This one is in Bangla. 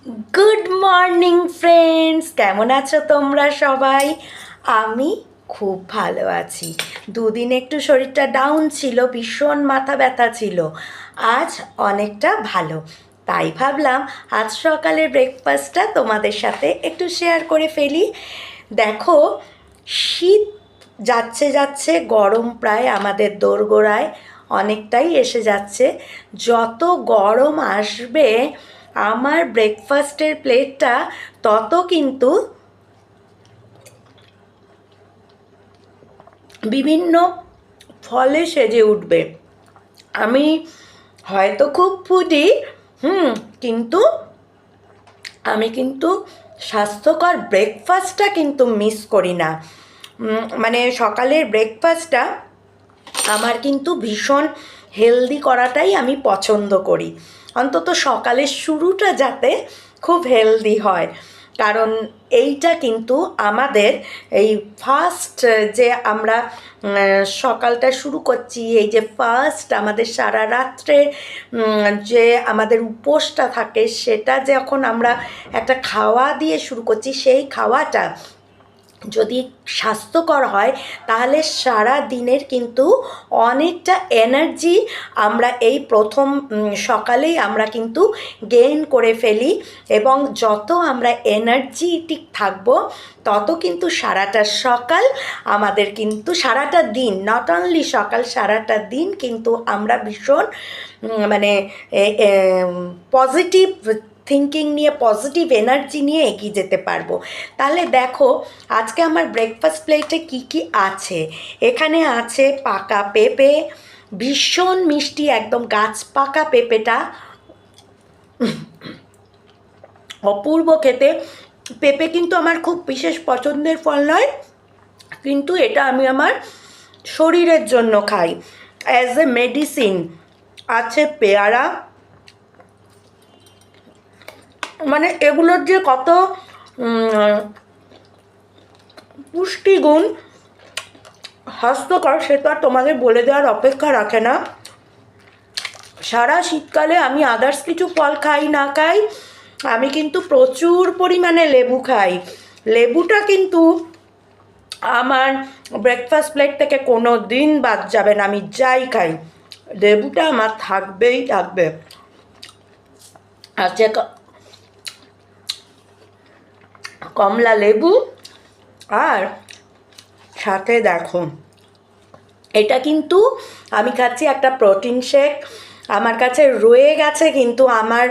গুড মর্নিং ফ্রেন্ডস, কেমন আছো তোমরা সবাই? আমি খুব ভালো আছি। দুদিন একটু শরীরটা ডাউন ছিল, ভীষণ মাথা ব্যথা ছিল। আজ অনেকটা ভালো। তাই ভাবলাম আজ সকালের ব্রেকফাস্টটা তোমাদের সাথে একটু শেয়ার করে ফেলি। দেখো, শীত যাচ্ছে যাচ্ছে, গরম প্রায় আমাদের দোরগোড়ায় অনেকটাই এসে যাচ্ছে। যত গরম আসবে আমার ব্রেকফাস্টের প্লেটটা তত কিন্তু বিভিন্ন ফলে সেজে উঠবে। আমি হয়তো খুব ফুডি, কিন্তু আমি স্বাস্থ্যকর ব্রেকফাস্টটা কিন্তু মিস করি না। মানে সকালের ব্রেকফাস্টটা আমার কিন্তু ভীষণ হেলদি করাটাই আমি পছন্দ করি। অন্তত সকালের শুরুটা যাতে খুব হেলদি হয়, কারণ এইটা কিন্তু আমাদের এই ফার্স্ট যে আমরা সকালটা শুরু করছি, এই যে ফার্স্ট আমাদের সারা রাত্রে যে আমাদের উপোসটা থাকে, সেটা যখন আমরা একটা খাওয়া দিয়ে শুরু করছি, সেই খাওয়াটা যদি স্বাস্থ্যকর হয় তাহলে সারা দিনের কিন্তু অনেকটা এনার্জি আমরা এই প্রথম সকালেই আমরা কিন্তু গেইন করে ফেলি, এবং যত আমরা এনার্জিটিক থাকব তত কিন্তু সারাটা সকাল আমাদের কিন্তু সারাটা দিন, নট অনলি সকাল, সারাটা দিন কিন্তু আমরা ভীষণ মানে পজিটিভ থিঙ্কিং নিয়ে, পজিটিভ এনার্জি নিয়ে এগিয়ে যেতে পারবো। তাহলে দেখো আজকে আমার ব্রেকফাস্ট প্লেটে কি কি আছে। এখানে আছে পাকা পেঁপে, ভীষণ মিষ্টি, একদম গাছ পাকা পেঁপেটা, অপূর্ব খেতে। পেঁপে কিন্তু আমার খুব বিশেষ পছন্দের ফল নয়, কিন্তু এটা আমি আমার শরীরের জন্য খাই, অ্যাজ এ মেডিসিন। আছে পেয়ারা, মানে এগুলোর যে কত পুষ্টিগুণ, স্বাস্থ্যকর, সে তো আর তোমাদের বলে দেওয়ার অপেক্ষা রাখে না। সারা শীতকালে আমি আদার্স কিছু ফল খাই না খাই, আমি কিন্তু প্রচুর পরিমাণে লেবু খাই। লেবুটা কিন্তু আমার ব্রেকফাস্ট প্লেট থেকে কোনো দিন বাদ যাবে না, আমি যাই খাই লেবুটা আমার থাকবেই থাকবে। আছে কমলা লেবু, আর সাথে দেখো এটা কিন্তু আমি খাচ্ছি একটা প্রোটিন শেক। আমার কাছে রয়ে গেছে, কিন্তু আমার